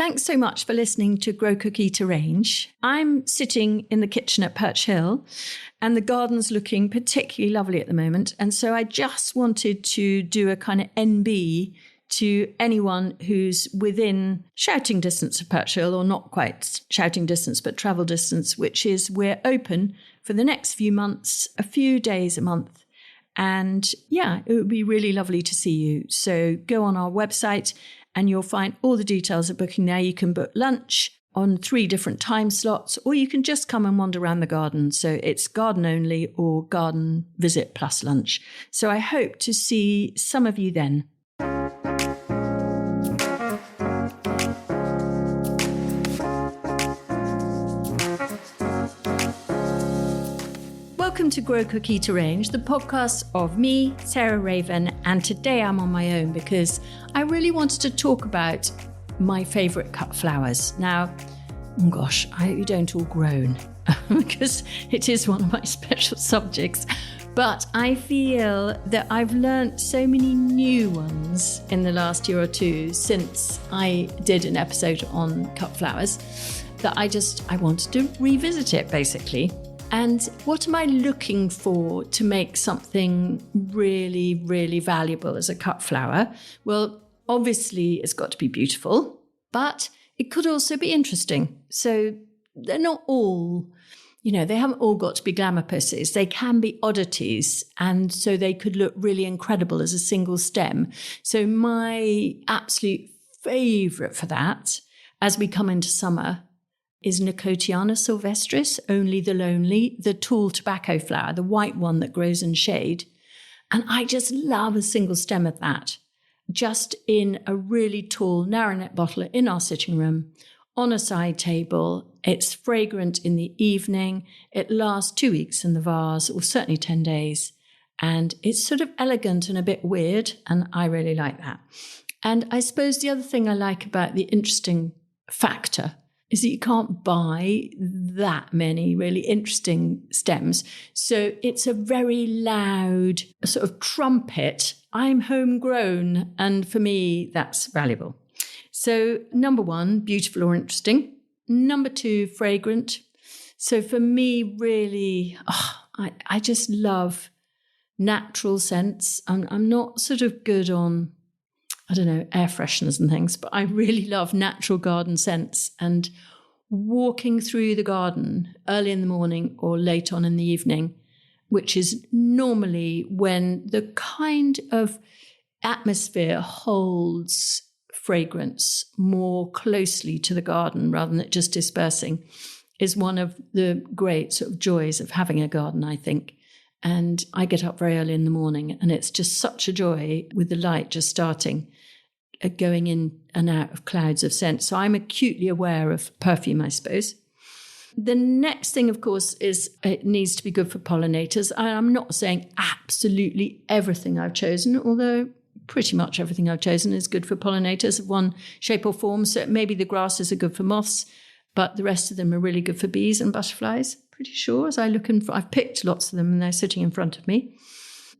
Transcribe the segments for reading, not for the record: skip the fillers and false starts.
Thanks so much for listening to Grow Cook Eat Arrange. I'm sitting in the kitchen at Perch Hill and the garden's looking particularly lovely at the moment. And so I just wanted to do a kind of NB to anyone who's within shouting distance of Perch Hill, or not quite shouting distance, but travel distance, which is we're open for the next few months, a few days a month. And yeah, it would be really lovely to see you. So go on our website and you'll find all the details of booking there. You can book lunch on 3 different time slots, or you can just come and wander around the garden. So it's garden only or garden visit plus lunch. So I hope to see some of you then. Welcome to Grow Cook Eat Arrange, the podcast of me, Sarah Raven, and today I'm on my own because I really wanted to talk about my favourite cut flowers. Now, oh gosh, I hope you don't all groan because it is one of my special subjects, but I feel that I've learnt so many new ones in the last year or two since I did an episode on cut flowers that I wanted to revisit it basically. And what am I looking for to make something really, really valuable as a cut flower? Well, obviously it's got to be beautiful, but it could also be interesting. So they're not all, they haven't all got to be glamour pieces. They can be oddities. And so they could look really incredible as a single stem. So my absolute favourite for that, as we come into summer, is Nicotiana Silvestris, Only the Lonely, the tall tobacco flower, the white one that grows in shade. And I just love a single stem of that, just in a really tall narrow neck bottle in our sitting room, on a side table. It's fragrant in the evening. It lasts 2 weeks in the vase, or certainly 10 days. And it's sort of elegant and a bit weird, and I really like that. And I suppose the other thing I like about the interesting factor is that you can't buy that many really interesting stems. So it's a very loud sort of trumpet. I'm homegrown, and for me, that's valuable. So number 1, beautiful or interesting. Number 2, fragrant. So for me, really, I just love natural scents. I'm not sort of good on, air fresheners and things, but I really love natural garden scents, and walking through the garden early in the morning or late on in the evening, which is normally when the kind of atmosphere holds fragrance more closely to the garden rather than it just dispersing, is one of the great sort of joys of having a garden, I think. And I get up very early in the morning and it's just such a joy with the light just starting, going in and out of clouds of scent. So I'm acutely aware of perfume, I suppose. The next thing, of course, is it needs to be good for pollinators. I'm not saying absolutely everything I've chosen, although pretty much everything I've chosen is good for pollinators of one shape or form. So maybe the grasses are good for moths, but the rest of them are really good for bees and butterflies, pretty sure. As I look I've picked lots of them and they're sitting in front of me.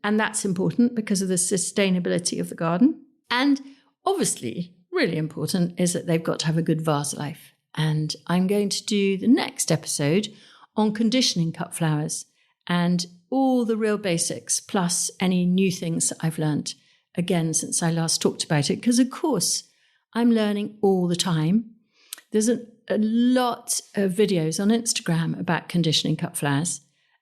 And that's important because of the sustainability of the garden. And obviously, really important is that they've got to have a good vase life. And I'm going to do the next episode on conditioning cut flowers and all the real basics, plus any new things that I've learnt, again, since I last talked about it. Because, of course, I'm learning all the time. There's a lot of videos on Instagram about conditioning cut flowers.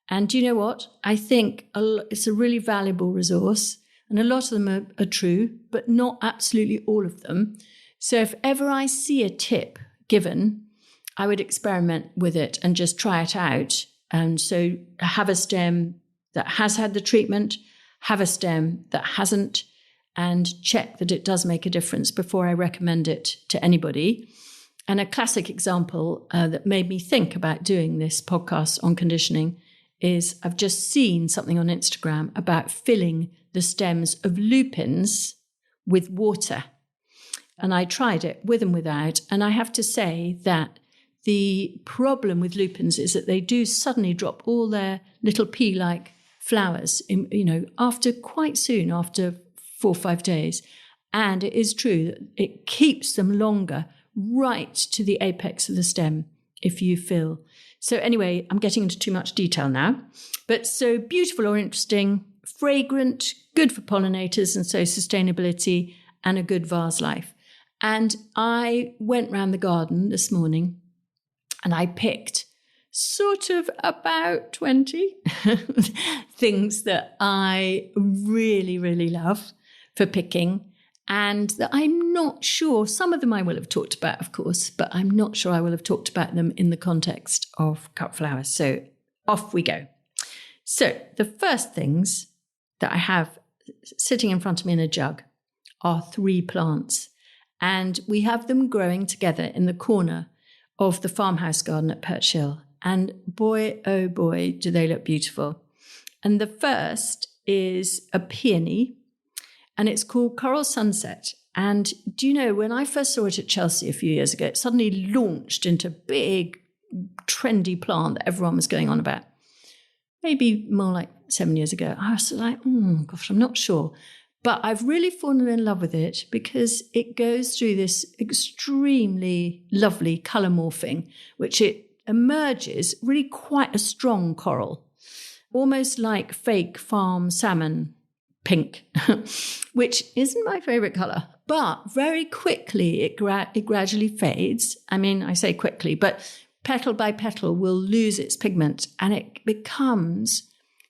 And do you know what? I think it's a really valuable resource. And a lot of them are true, but not absolutely all of them. So if ever I see a tip given, I would experiment with it and just try it out. And so have a stem that has had the treatment, have a stem that hasn't, and check that it does make a difference before I recommend it to anybody. And a classic example that made me think about doing this podcast on conditioning is I've just seen something on Instagram about filling the stems of lupins with water. And I tried it with and without. And I have to say that the problem with lupins is that they do suddenly drop all their little pea-like flowers, after quite soon, after 4 or 5 days. And it is true that it keeps them longer right to the apex of the stem if you feel. So anyway, I'm getting into too much detail now. But so beautiful or interesting, fragrant, good for pollinators and so sustainability, and a good vase life. And I went round the garden this morning and I picked sort of about 20 things that I really, really love for picking, and that I'm not sure, some of them I will have talked about, of course, but I'm not sure I will have talked about them in the context of cut flowers. So off we go. So the first things that I have sitting in front of me in a jug are 3 plants, and we have them growing together in the corner of the farmhouse garden at Perch Hill. And boy, oh boy, do they look beautiful. And the first is a peony, and it's called Coral Sunset. And do you know, when I first saw it at Chelsea a few years ago, it suddenly launched into a big, trendy plant that everyone was going on about. Maybe more like 7 years ago. I was like, gosh, I'm not sure. But I've really fallen in love with it because it goes through this extremely lovely colour morphing, which it emerges really quite a strong coral, almost like fake farm salmon pink, which isn't my favourite colour. But very quickly it gradually fades. I mean, I say quickly, but petal by petal will lose its pigment and it becomes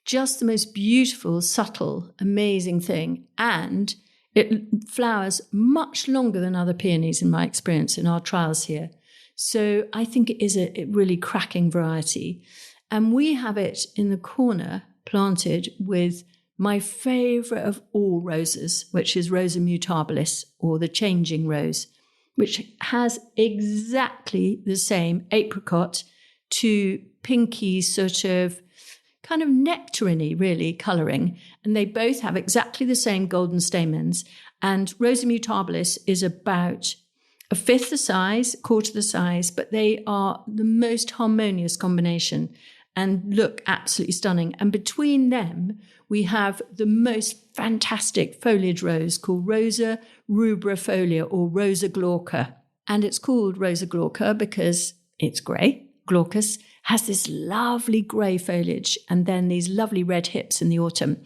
just the most beautiful, subtle, amazing thing. And it flowers much longer than other peonies in my experience in our trials here. So I think it is a really cracking variety. And we have it in the corner planted with my favourite of all roses, which is Rosa mutabilis, or the changing rose, which has exactly the same apricot to pinky sort of kind of nectarine-y, really, colouring. And they both have exactly the same golden stamens. And Rosa mutabilis is about a fifth the size, quarter the size, but they are the most harmonious combination and look absolutely stunning. And between them, we have the most fantastic foliage rose called Rosa rubrifolia, or Rosa glauca. And it's called Rosa glauca because it's grey. Glaucus has this lovely grey foliage and then these lovely red hips in the autumn.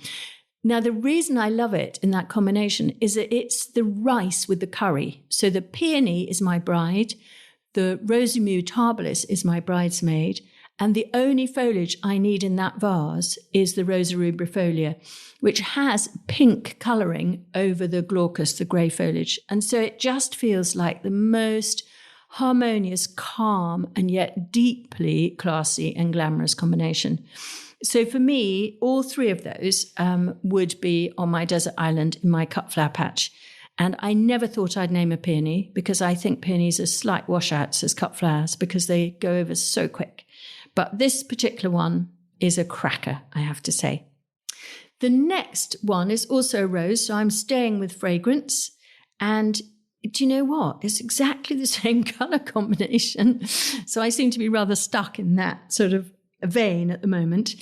Now, the reason I love it in that combination is that it's the rice with the curry. So the peony is my bride, the Rosa mutabilis is my bridesmaid, and the only foliage I need in that vase is the Rosa rubrifolia, which has pink colouring over the glaucus, the grey foliage. And so it just feels like the most harmonious, calm, and yet deeply classy and glamorous combination. So for me, all 3 of those would be on my desert island in my cut flower patch. And I never thought I'd name a peony because I think peonies are slight washouts as cut flowers because they go over so quick. But this particular one is a cracker, I have to say. The next one is also a rose, so I'm staying with fragrance. And do you know what? It's exactly the same colour combination. So I seem to be rather stuck in that sort of vein at the moment.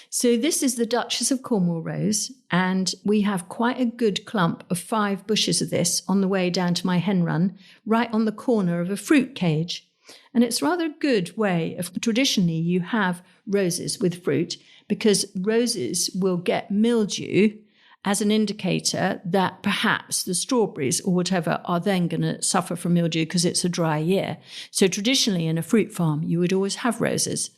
So this is the Duchess of Cornwall rose, and we have quite a good clump of 5 bushes of this on the way down to my hen run, right on the corner of a fruit cage. And it's rather a good way of, traditionally you have roses with fruit because roses will get mildew as an indicator that perhaps the strawberries or whatever are then going to suffer from mildew because it's a dry year. So traditionally in a fruit farm, you would always have roses.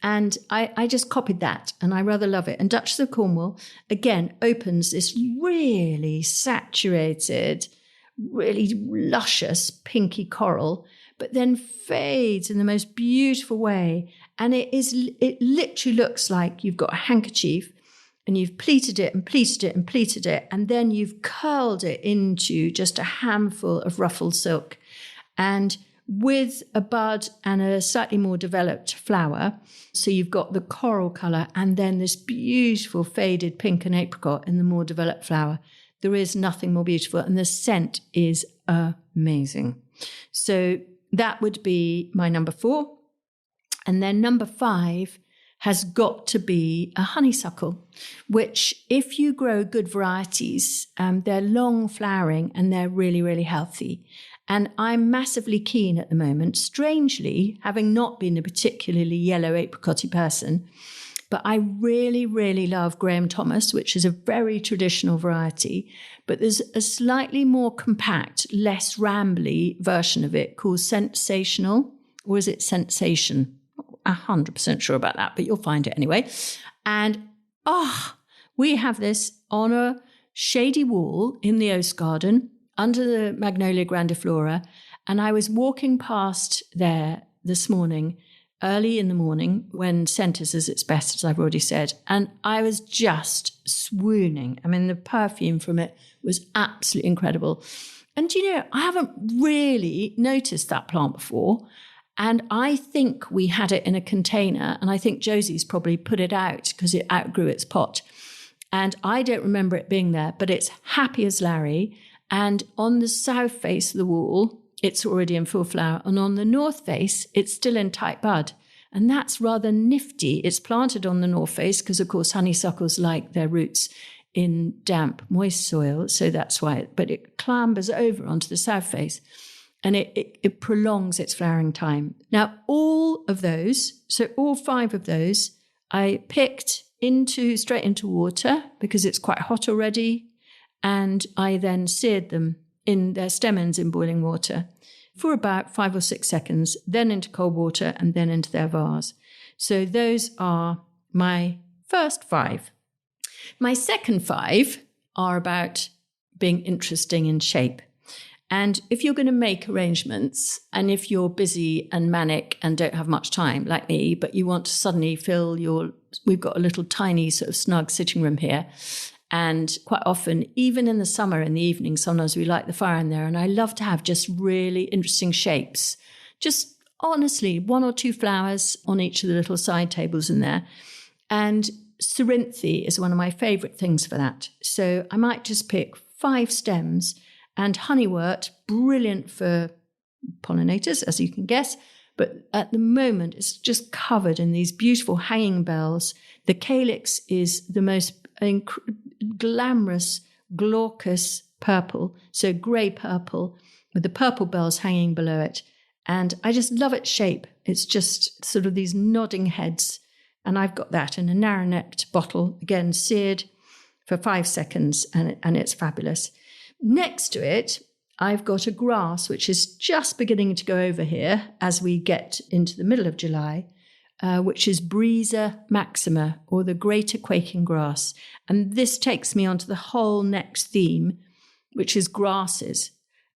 And I just copied that and I rather love it. And Duchess of Cornwall, again, opens this really saturated, really luscious pinky coral, but then fades in the most beautiful way. And it literally looks like you've got a handkerchief and you've pleated it and pleated it and pleated it, and then you've curled it into just a handful of ruffled silk. And with a bud and a slightly more developed flower, so you've got the coral colour and then this beautiful faded pink and apricot in the more developed flower. There is nothing more beautiful, and the scent is amazing. So that would be my number 4. And then number 5 has got to be a honeysuckle, which if you grow good varieties, they're long flowering and they're really, really healthy. And I'm massively keen at the moment, strangely, having not been a particularly yellow apricotty person, but I really, really love Graham Thomas, which is a very traditional variety, but there's a slightly more compact, less rambly version of it called Sensational, or is it Sensation? 100% sure about that, but you'll find it anyway. And we have this on a shady wall in the Oast Garden under the Magnolia grandiflora. And I was walking past there this morning, early in the morning, when scent is at its best, as I've already said. And I was just swooning. I mean, the perfume from it was absolutely incredible. And, I haven't really noticed that plant before. And I think we had it in a container, and I think Josie's probably put it out because it outgrew its pot. And I don't remember it being there, but it's happy as Larry. And on the south face of the wall, it's already in full flower. And on the north face, it's still in tight bud. And that's rather nifty. It's planted on the north face because, of course, honeysuckles like their roots in damp, moist soil. So that's why, but it clambers over onto the south face and it prolongs its flowering time. Now, all of those, so all 5 of those, I picked straight into water because it's quite hot already. And I then seared them in their stem ends in boiling water for about 5 or 6 seconds, then into cold water and then into their vase. So those are my first 5. My second 5 are about being interesting in shape. And if you're going to make arrangements, and if you're busy and manic and don't have much time like me, but you want to suddenly we've got a little tiny sort of snug sitting room here. And quite often, even in the summer, in the evening, sometimes we light the fire in there. And I love to have just really interesting shapes. Just honestly, 1 or 2 flowers on each of the little side tables in there. And Cerinthe is one of my favourite things for that. So I might just pick 5 stems. And honeywort, brilliant for pollinators, as you can guess. But at the moment, it's just covered in these beautiful hanging bells. The calyx is the most glamorous, glaucous purple, so grey purple, with the purple bells hanging below it. And I just love its shape. It's just sort of these nodding heads. And I've got that in a narrow-necked bottle, again, seared for 5 seconds, and it's fabulous. Next to it, I've got a grass which is just beginning to go over here as we get into the middle of July, which is Brisa maxima, or the greater quaking grass. And this takes me onto the whole next theme, which is grasses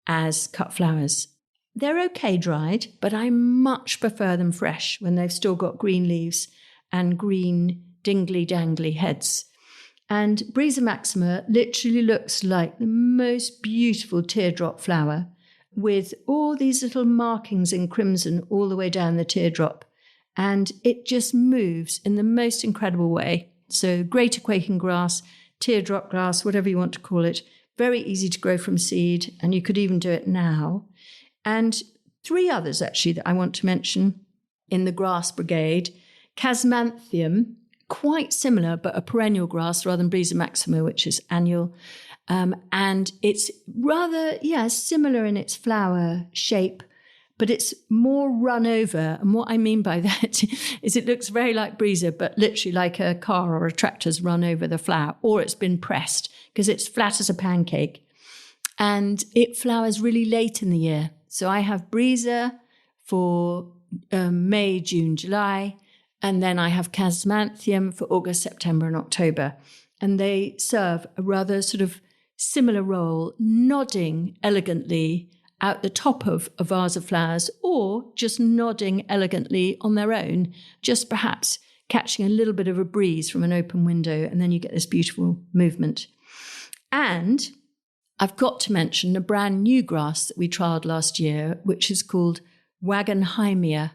as cut flowers. They're okay dried, but I much prefer them fresh when they've still got green leaves and green dingly-dangly heads. And Brisa maxima literally looks like the most beautiful teardrop flower with all these little markings in crimson all the way down the teardrop. And it just moves in the most incredible way. So greater quaking grass, teardrop grass, whatever you want to call it, very easy to grow from seed, and you could even do it now. And 3 others actually that I want to mention in the grass brigade. Casmanthium, quite similar, but a perennial grass rather than Brisa maxima, which is annual. And it's rather, similar in its flower shape, but it's more run over. And what I mean by that is it looks very like Brisa, but literally like a car or a tractor's run over the flower, or it's been pressed because it's flat as a pancake. And it flowers really late in the year. So I have Brisa for May, June, July. And then I have Casmanthium for August, September, and October. And they serve a rather sort of similar role, nodding elegantly out the top of a vase of flowers, or just nodding elegantly on their own, just perhaps catching a little bit of a breeze from an open window, and then you get this beautiful movement. And I've got to mention a brand new grass that we trialled last year, which is called Wagenheimia.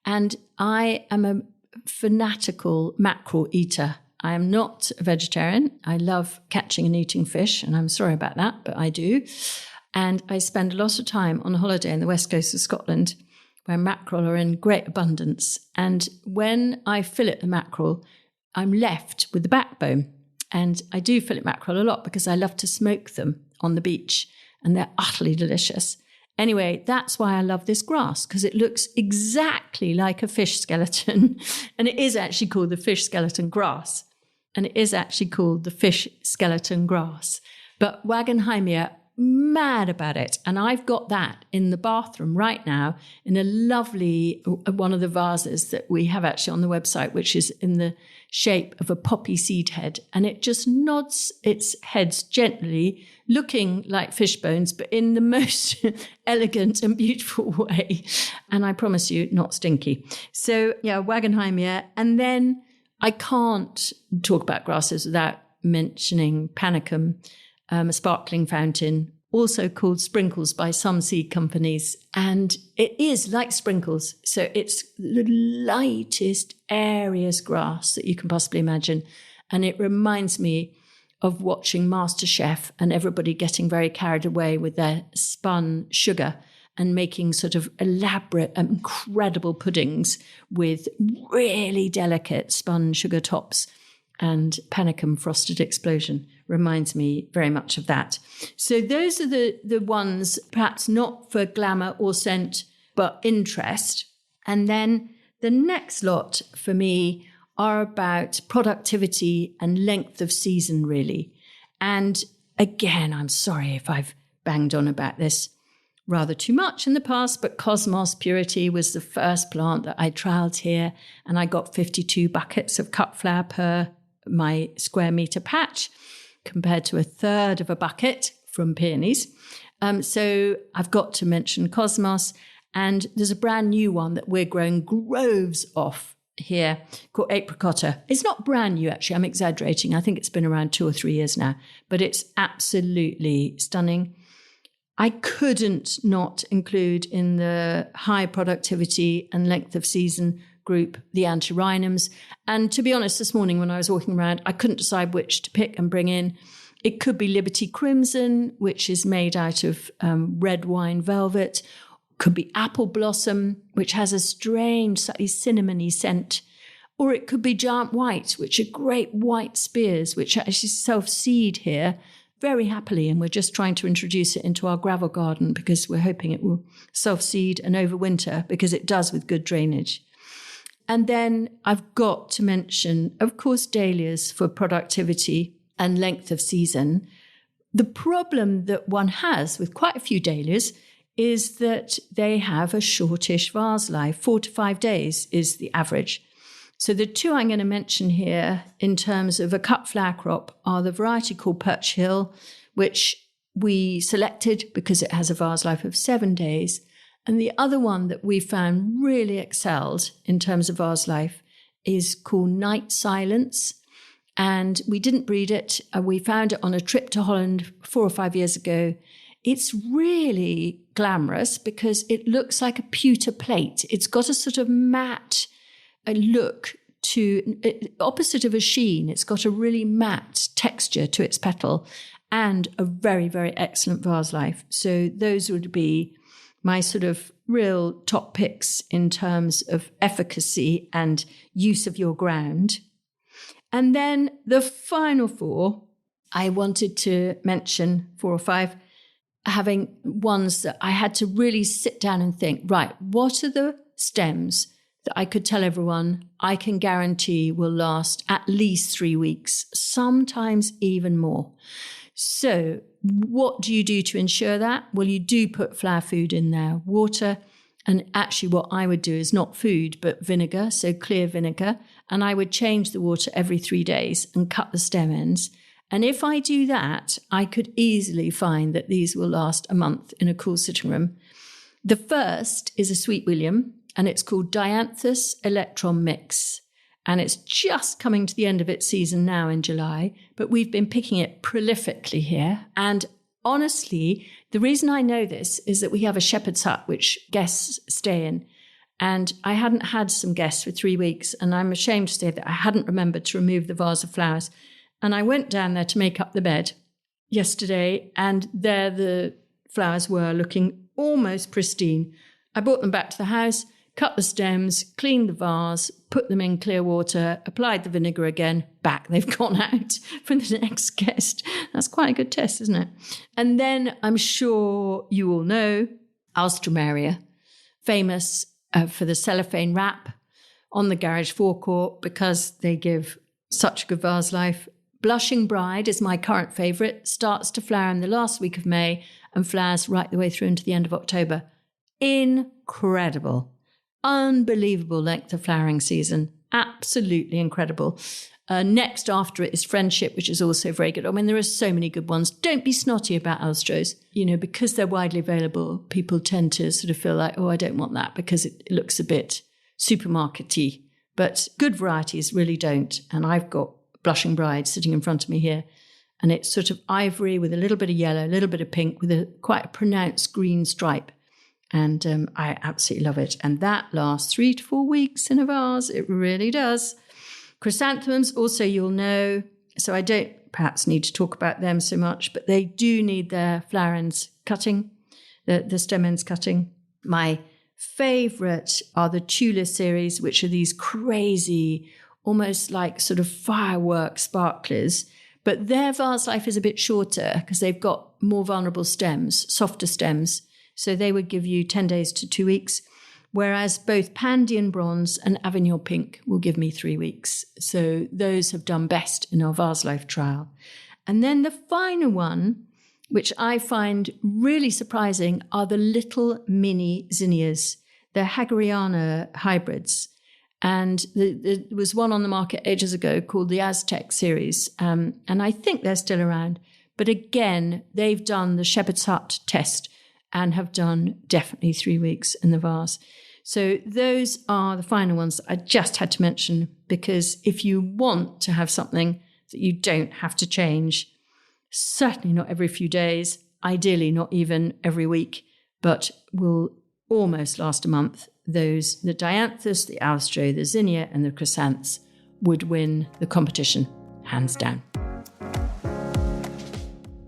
And I am a fanatical mackerel eater. I am not a vegetarian. I love catching and eating fish, and I'm sorry about that, but I do. And I spend a lot of time on holiday in the west coast of Scotland, where mackerel are in great abundance. And when I fillet the mackerel, I'm left with the backbone. And I do fillet mackerel a lot because I love to smoke them on the beach, and they're utterly delicious. Anyway, that's why I love this grass, because it looks exactly like a fish skeleton. And it is actually called the fish skeleton grass. And it is actually called the fish skeleton grass. But Wagenheimia, mad about it. And I've got that in the bathroom right now in a lovely, one of the vases that we have actually on the website, which is in the shape of a poppy seed head. And it just nods its heads gently, looking like fish bones, but in the most elegant and beautiful way. And I promise you, not stinky. So yeah, Wagenheimia. And then I can't talk about grasses without mentioning panicum, a sparkling fountain, also called sprinkles by some seed companies. And it is like sprinkles. So it's the lightest, airiest grass that you can possibly imagine. And it reminds me of watching MasterChef and everybody getting very carried away with their spun sugar and making sort of elaborate, incredible puddings with really delicate spun sugar tops. And panicum frosted explosion reminds me very much of that. So those are the ones, perhaps not for glamour or scent, but interest. And then the next lot for me are about productivity and length of season, really. And again, I'm sorry if I've banged on about this rather too much in the past, but Cosmos Purity was the first plant that I trialed here, and I got 52 buckets of cut flower per my square meter patch, compared to a third of a bucket from Peonies. So I've got to mention Cosmos, and there's a brand new one that we're growing groves of here called Apricotta. It's not brand new, actually. I'm exaggerating. I think it's been around 2 or 3 years now, but it's absolutely stunning. I couldn't not include in the high productivity and length of season group the antirrhinums. And to be honest, this morning when I was walking around, I couldn't decide which to pick and bring in. It could be Liberty Crimson, which is made out of red wine velvet. Could be Apple Blossom, which has a strange, slightly cinnamony scent. Or it could be Giant White, which are great white spears, which actually self-seed here very happily. And we're just trying to introduce it into our gravel garden because we're hoping it will self-seed and overwinter, because it does with good drainage. And then I've got to mention, of course, dahlias for productivity and length of season. The problem that one has with quite a few dahlias is that they have a shortish vase life. 4 to 5 days is the average. So the two I'm going to mention here in terms of a cut flower crop are the variety called Perch Hill, which we selected because it has a vase life of 7 days. And the other one that we found really excelled in terms of vase life is called Night Silence. And we didn't breed it. We found it on a trip to Holland 4 or 5 years ago. It's really glamorous because it looks like a pewter plate. It's got a sort of matte look to, opposite of a sheen. It's got a really matte texture to its petal and a very, very excellent vase life. So those would be my sort of real top picks in terms of efficacy and use of your ground. And then the final 4, I wanted to mention 4 or 5, having ones that I had to really sit down and think, right, what are the stems that I could tell everyone I can guarantee will last at least 3 weeks, sometimes even more. So what do you do to ensure that? Well, you do put flower food in there, water. And actually what I would do is not food, but vinegar, so clear vinegar. And I would change the water every 3 days and cut the stem ends. And if I do that, I could easily find that these will last a month in a cool sitting room. The first is a Sweet William, and it's called Dianthus Electron Mix. And it's just coming to the end of its season now in July, but we've been picking it prolifically here. And honestly, the reason I know this is that we have a shepherd's hut, which guests stay in. And I hadn't had some guests for 3 weeks, and I'm ashamed to say that I hadn't remembered to remove the vase of flowers. And I went down there to make up the bed yesterday, and there the flowers were looking almost pristine. I brought them back to the house, cut the stems, cleaned the vase, put them in clear water, applied the vinegar again, back they've gone out for the next guest. That's quite a good test, isn't it? And then I'm sure you all know Alstroemeria, famous for the cellophane wrap on the garage forecourt because they give such good vase life. Blushing Bride is my current favourite, starts to flower in the last week of May and flowers right the way through into the end of October. Incredible. Unbelievable length of flowering season. Absolutely incredible. Next after it is Friendship, which is also very good. I mean, there are so many good ones. Don't be snotty about Alstroes. Because they're widely available, people tend to sort of feel like, oh, I don't want that because it looks a bit supermarket-y. But good varieties really don't. And I've got Blushing Bride sitting in front of me here. And it's sort of ivory with a little bit of yellow, a little bit of pink with quite a pronounced green stripe. And I absolutely love it. And that lasts 3 to 4 weeks in a vase. It really does. Chrysanthemums, also you'll know, so I don't perhaps need to talk about them so much, but they do need their flower ends cutting, the stem ends cutting. My favourite are the Tula series, which are these crazy, almost like sort of firework sparklers, but their vase life is a bit shorter because they've got more vulnerable stems, softer stems, so they would give you 10 days to 2 weeks. Whereas both Pandian Bronze and Avignon Pink will give me 3 weeks. So those have done best in our vase life trial. And then the final one, which I find really surprising, are the little mini zinnias. They're Hageriana hybrids. And there was one on the market ages ago called the Aztec series. And I think they're still around. But again, they've done the Shepherd's Hut test and have done definitely 3 weeks in the vase. So those are the final ones I just had to mention, because if you want to have something that you don't have to change, certainly not every few days, ideally not even every week, but will almost last a month, the Dianthus, the Alstroe, the Zinnia and the Chrysanths would win the competition, hands down.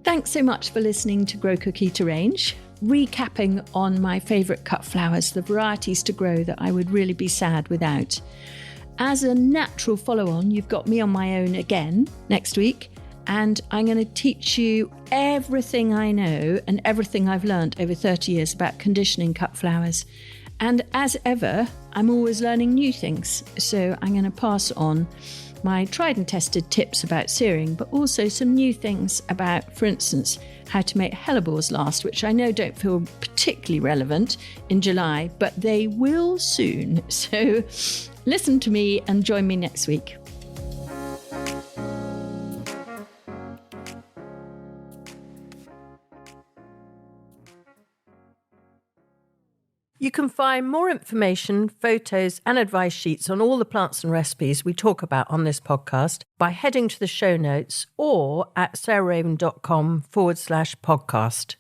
Thanks so much for listening to Grow Cook Eat Arrange. Recapping on my favourite cut flowers, the varieties to grow that I would really be sad without. As a natural follow-on, you've got me on my own again next week, and I'm going to teach you everything I know and everything I've learned over 30 years about conditioning cut flowers. And as ever, I'm always learning new things, so I'm going to pass on my tried and tested tips about searing, but also some new things about, for instance, how to make hellebores last, which I know don't feel particularly relevant in July, but they will soon. So listen to me and join me next week. You can find more information, photos and advice sheets on all the plants and recipes we talk about on this podcast by heading to the show notes or at sarahraven.com/podcast.